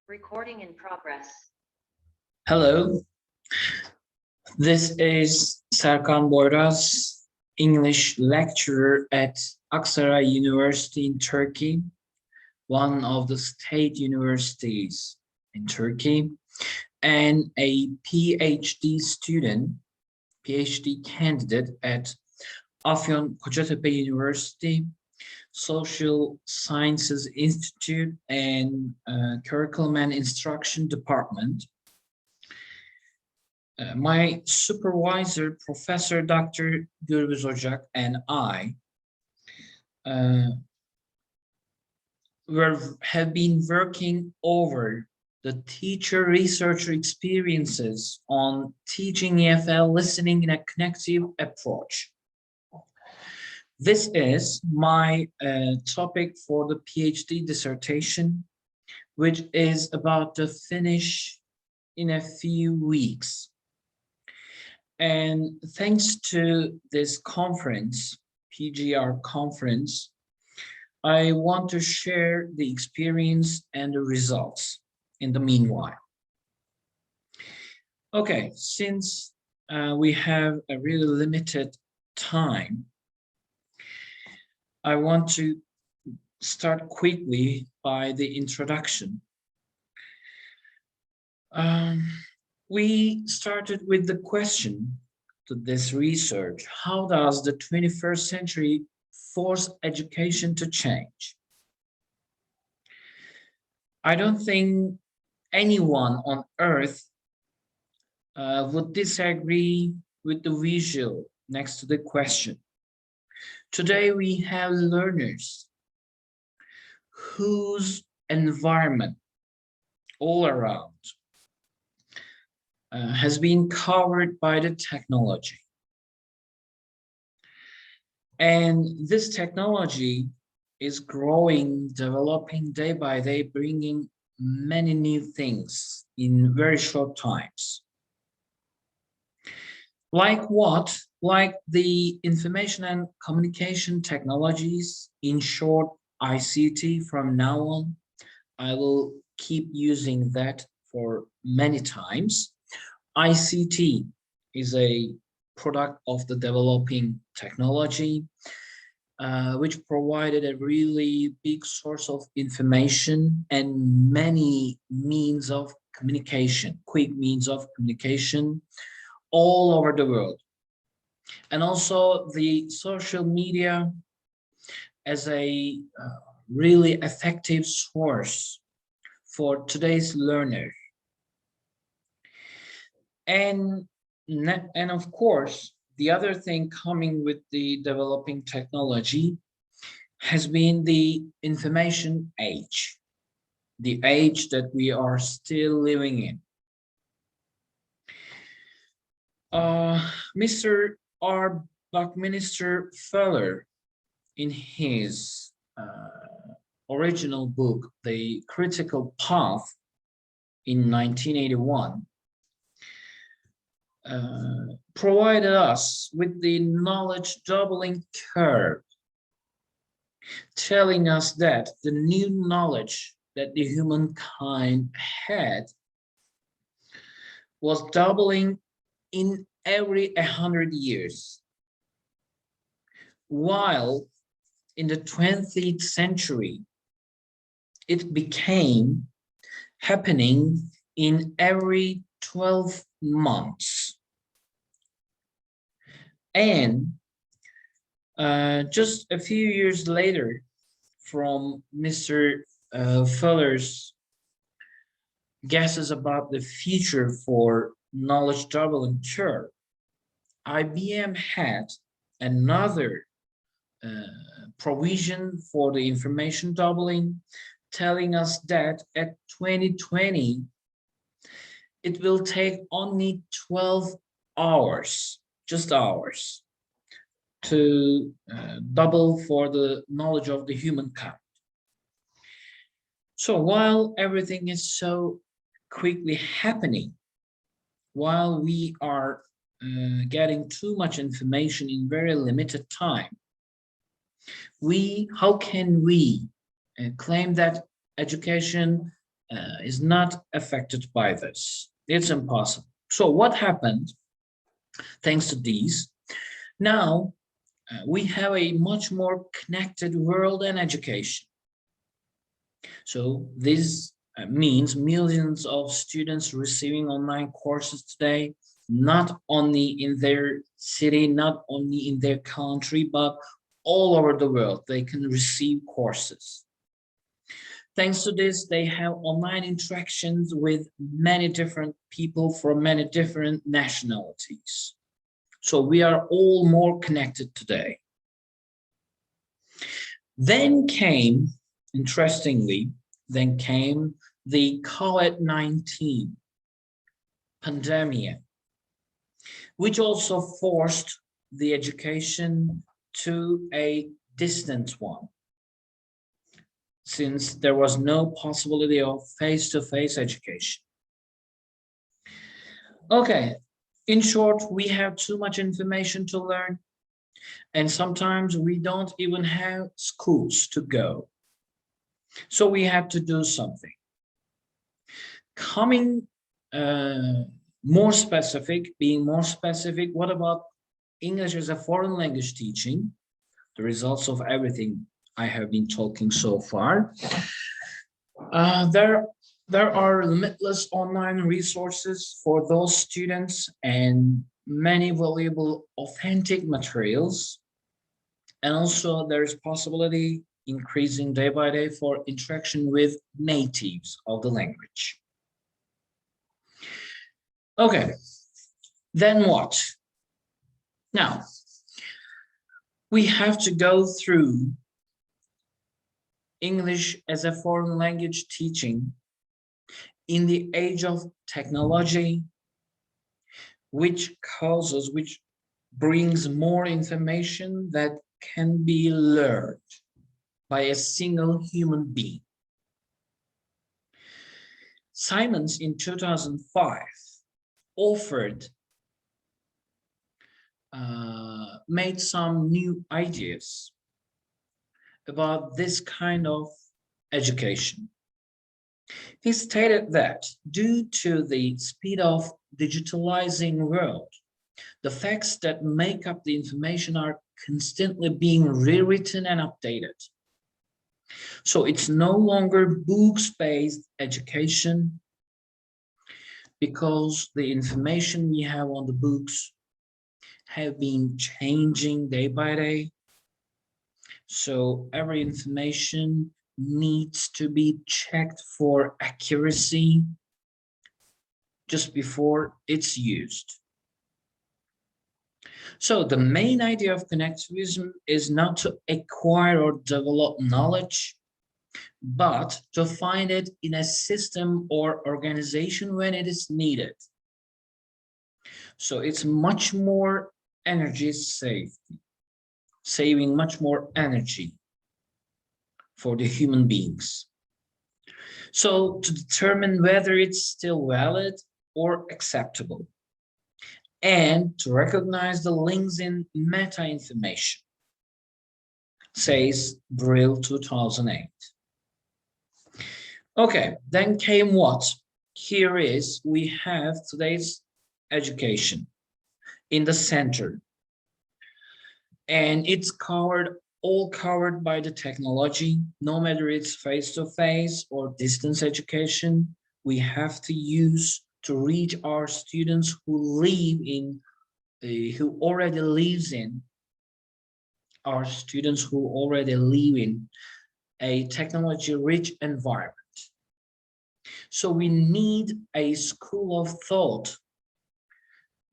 Recording in progress. Hello, this is Serkan BOYRAZ, English lecturer at Aksaray University in Turkey, one of the state universities in Turkey, and a PhD student, PhD candidate at Afyon Kocatepe University, Social Sciences Institute and Curriculum and Instruction Department. My supervisor, Professor Dr. Gürbüz Ocak, and I have been working over the teacher-researcher experiences on teaching EFL listening in a connective approach. This is my topic for the PhD dissertation, which is about to finish in a few weeks. And thanks to this conference, PGR conference, I want to share the experience and the results in the meanwhile. Okay, since we have a really limited time, I want to start quickly by the introduction. We started with the question to this research: how does the 21st century force education to change? I don't think anyone on earth would disagree with the visual next to the question. Today we have learners whose environment all around has been covered by the technology. And this technology is growing, developing day by day, bringing many new things in very short times. Like what? Like the information and communication technologies, in short, ICT from now on. I will keep using that for many times. ICT is a product of the developing technology, which provided a really big source of information and many means of communication, quick means of communication all over the world. And also the social media as a really effective source for today's learner. And of course, the other thing coming with the developing technology has been the information age, the age that we are still living in. Mr. R. Buckminster Fuller, in his original book, The Critical Path, in 1981, provided us with the knowledge doubling curve, telling us that the new knowledge that the humankind had was doubling in every 100 years, while in the 20th century it became happening in every 12 months. And just a few years later, from Mr. Fuller's guesses about the future for knowledge doubling curve, IBM had another provision for the information doubling, telling us that at 2020, it will take only 12 hours, just hours, to double for the knowledge of the humankind. So while everything is so quickly happening, while we are getting too much information in very limited time, how can we claim that education is not affected by this. It's impossible. So what happened thanks to these? Now we have a much more connected world and education. So this means millions of students receiving online courses today, not only in their city, not only in their country, but all over the world. They can receive courses. Thanks to this, they have online interactions with many different people from many different nationalities. So we are all more connected today. Then came, interestingly, then came the COVID-19 pandemic, which also forced the education to a distant one, since there was no possibility of face-to-face education. Okay, in short, we have too much information to learn, and sometimes we don't even have schools to go. So we have to do something. Coming more specific, being more specific, what about English as a foreign language teaching? The results of everything I have been talking so far. There are limitless online resources for those students and many valuable authentic materials. And also there's possibility increasing day by day for interaction with natives of the language. Okay, then what? Now, we have to go through English as a foreign language teaching in the age of technology, which brings more information that can be learned by a single human being. Simons in 2005 made some new ideas about this kind of education. He stated that due to the speed of digitalizing world, the facts that make up the information are constantly being rewritten and updated. So it's no longer books-based education, because the information we have on the books have been changing day by day. So every information needs to be checked for accuracy just before it's used. So the main idea of connectivism is not to acquire or develop knowledge, but to find it in a system or organization when it is needed. So it's much more energy saving much more energy for the human beings. So to determine whether it's still valid or acceptable, and to recognize the links in meta information, says Brill 2008. Okay, then came what? Here is, we have today's education in the center. And it's all covered by the technology, no matter it's face-to-face or distance education, we have to use to reach our students who live in, who already lives in, our students who already live in a technology-rich environment. So we need a school of thought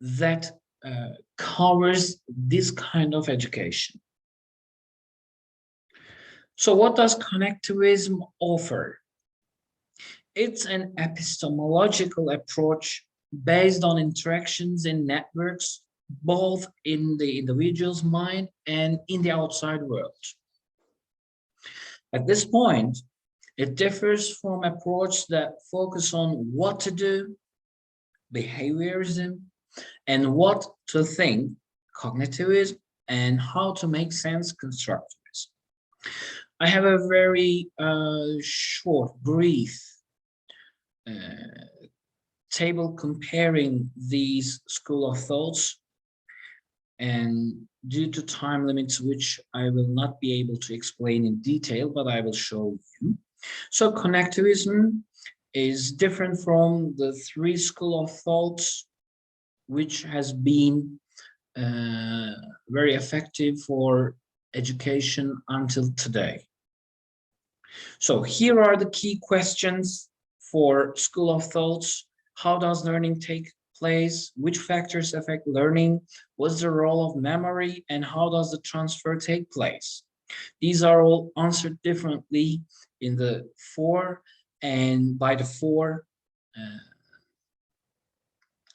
that covers this kind of education. So what does connectivism offer? It's an epistemological approach based on interactions in networks, both in the individual's mind and in the outside world. At this point, it differs from approaches that focus on what to do, behaviorism, and what to think, cognitivism, and how to make sense, constructivism. I have a very short, brief table comparing these school of thoughts, and due to time limits, which I will not be able to explain in detail, but I will show you. So connectivism is different from the three school of thoughts, which has been very effective for education until today. So here are the key questions for school of thoughts. How does learning take place? Which factors affect learning? What's the role of memory? And how does the transfer take place? These are all answered differently in the four and by the four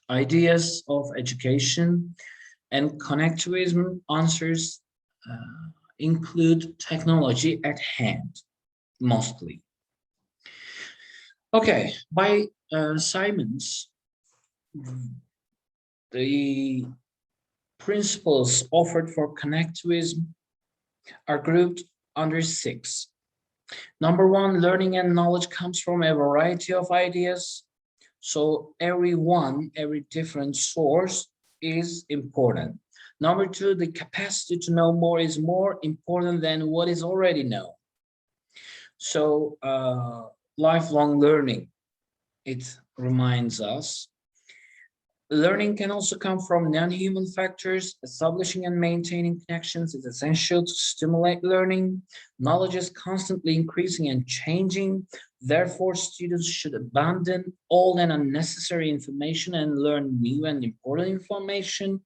ideas of education, and connectivism answers include technology at hand, mostly. Okay, by Simons, the principles offered for connectivism are grouped under 6. Number 1, learning and knowledge comes from a variety of ideas. So every different source is important. Number 2, the capacity to know more is more important than what is already known. So lifelong learning, it reminds us. Learning can also come from non-human factors. Establishing and maintaining connections is essential to stimulate learning. Knowledge is constantly increasing and changing. Therefore, students should abandon old and unnecessary information and learn new and important information.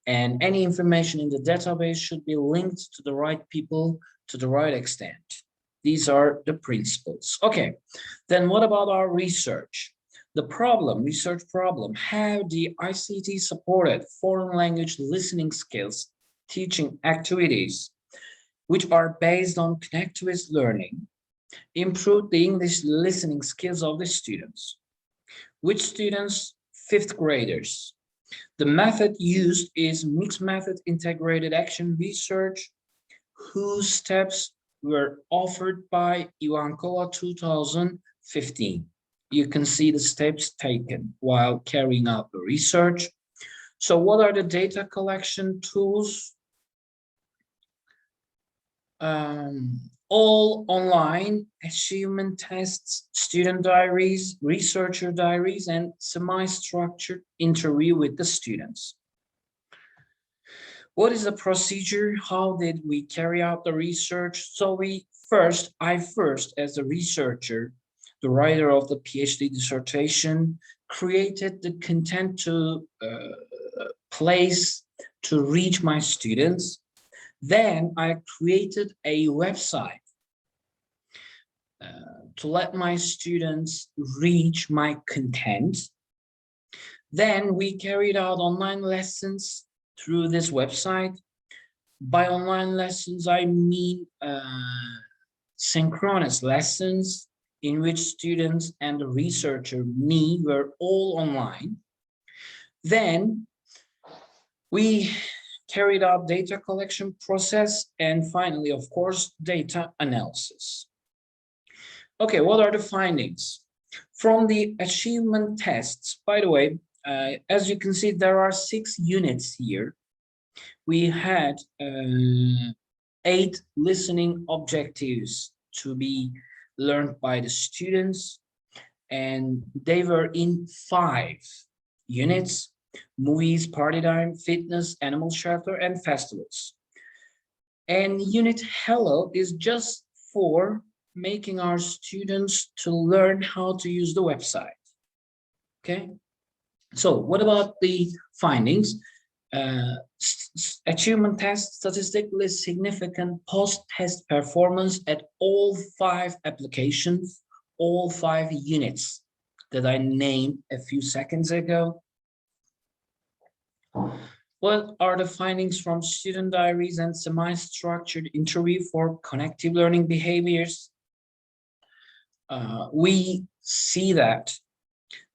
And any information in the database should be linked to the right people to the right extent. These are the principles. Okay, then what about our research? The problem, research problem, how the ICT supported foreign language listening skills, teaching activities, which are based on connectivist learning, improved the English listening skills of the students. Which students? 5th graders. The method used is mixed method integrated action research, whose steps were offered by Ivankova 2015. You can see the steps taken while carrying out the research. So what are the data collection tools? All online achievement tests, student diaries, researcher diaries, and semi-structured interview with the students. What is the procedure? How did we carry out the research? So I first, as a researcher, the writer of the PhD dissertation, created the content to place to reach my students. Then I created a website to let my students reach my content. Then we carried out online lessons through this website. By online lessons, I mean synchronous lessons in which students and the researcher, me, were all online. Then we carried out data collection process, and finally, of course, data analysis. Okay, what are the findings? From the achievement tests, by the way, as you can see, there are 6 units here. We had 8 listening objectives to be learned by the students, and they were in 5 units: movies, party time, fitness, animal shelter, and festivals. And unit hello is just for making our students to learn how to use the website. Okay, so what about the findings? Achievement test, statistically significant post-test performance at all 5 applications, all 5 units that I named a few seconds ago. What are the findings from student diaries and semi-structured interview for connective learning behaviors? We see that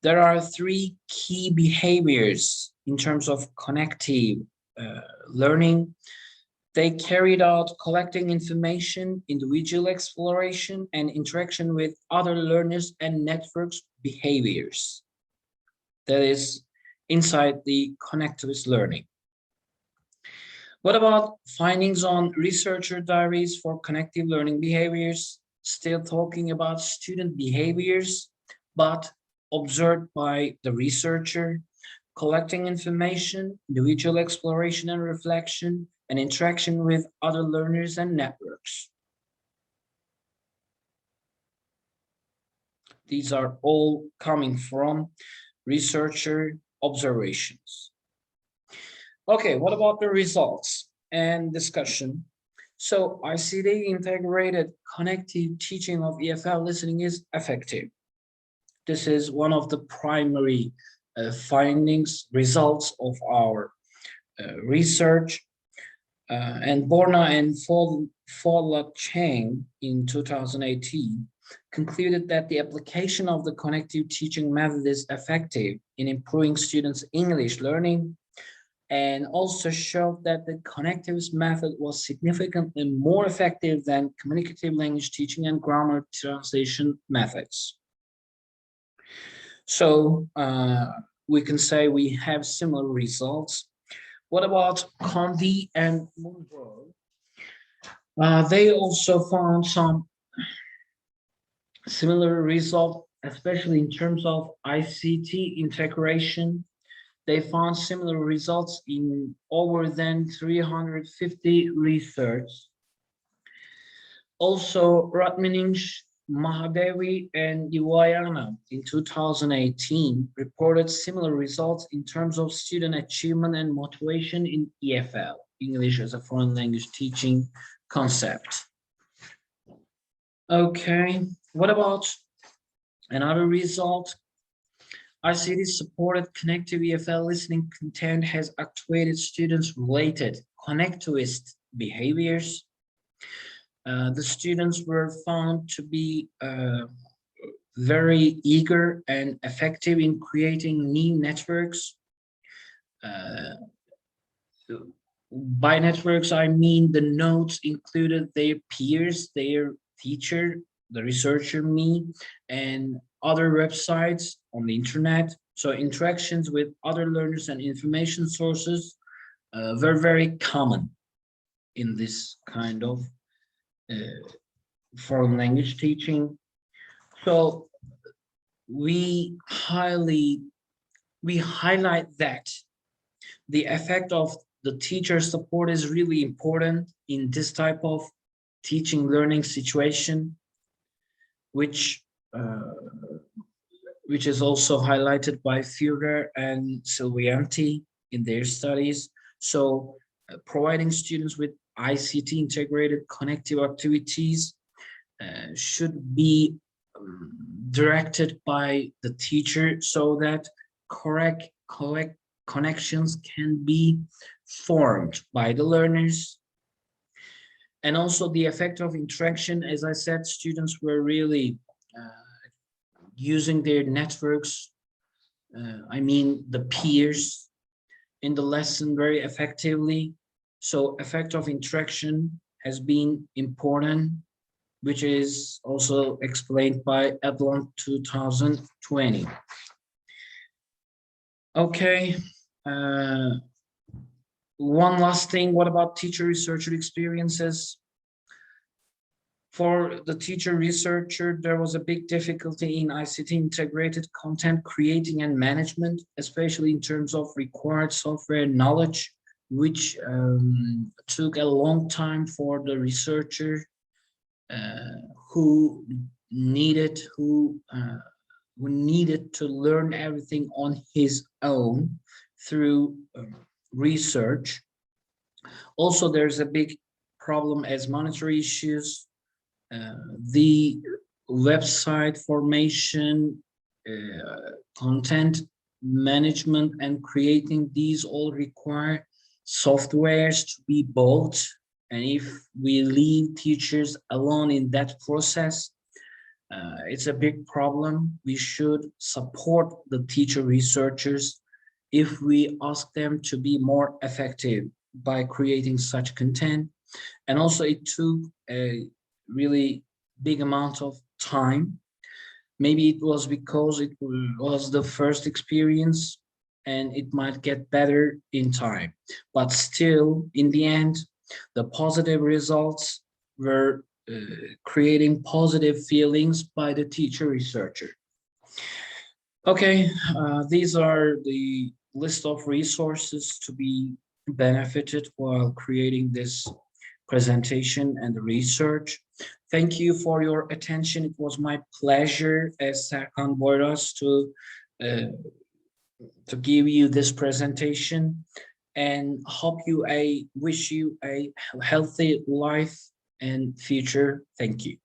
there are 3 key behaviors in terms of connective learning. They carried out collecting information, individual exploration, and interaction with other learners and networks behaviors. That is inside the connectivist learning. What about findings on researcher diaries for connective learning behaviors? Still talking about student behaviors, but observed by the researcher, collecting information, individual exploration and reflection, and interaction with other learners and networks. These are all coming from researcher observations. Okay, what about the results and discussion? So ICT integrated connective teaching of EFL listening is effective. This is one of the primary findings, results of our research. And Borna and Follak Chang in 2018 concluded that the application of the connective teaching method is effective in improving students' English learning, and also showed that the connectivist method was significantly more effective than communicative language teaching and grammar translation methods. So we can say we have similar results. What about Condi and Monroe? They also found some similar results, especially in terms of ICT integration. They found similar results in over than 350 research. Also, Ratmaninsh, Mahadevi, and Iwayana in 2018 reported similar results in terms of student achievement and motivation in EFL, English as a Foreign Language Teaching concept. Okay, what about another result? ICT supported connective EFL listening content has activated students related connectivist behaviors. The students were found to be very eager and effective in creating new networks. By networks, I mean the nodes included their peers, their teacher, the researcher, me, and other websites on the internet. So interactions with other learners and information sources were very common in this kind of foreign language teaching. So we highlight that the effect of the teacher support is really important in this type of teaching learning situation, which is also highlighted by Führer and Silvianti in their studies. So providing students with ICT integrated connective activities should be directed by the teacher so that correct connections can be formed by the learners. And also the effect of interaction, as I said, students were really using their networks, I mean the peers, in the lesson very effectively. So effect of interaction has been important, which is also explained by Edlund 2020. Okay, one last thing, what about teacher researcher experiences? For the teacher researcher, there was a big difficulty in ICT integrated content creating and management, especially in terms of required software knowledge, which took a long time for the researcher who needed to learn everything on his own through research. Also, there's a big problem as monetary issues. The website formation, content management, and creating these all require softwares to be bought. And if we leave teachers alone in that process, it's a big problem. We should support the teacher researchers if we ask them to be more effective by creating such content. And also it took a really big amount of time Maybe it was because it was the first experience and it might get better in time. But still, in the end, the positive results were creating positive feelings by the teacher researcher. Okay, these are the list of resources to be benefited while creating this presentation and research. Thank you for your attention. It was my pleasure as Serkan BOYRAZ uh, to give you this presentation and wish you a healthy life and future. Thank you.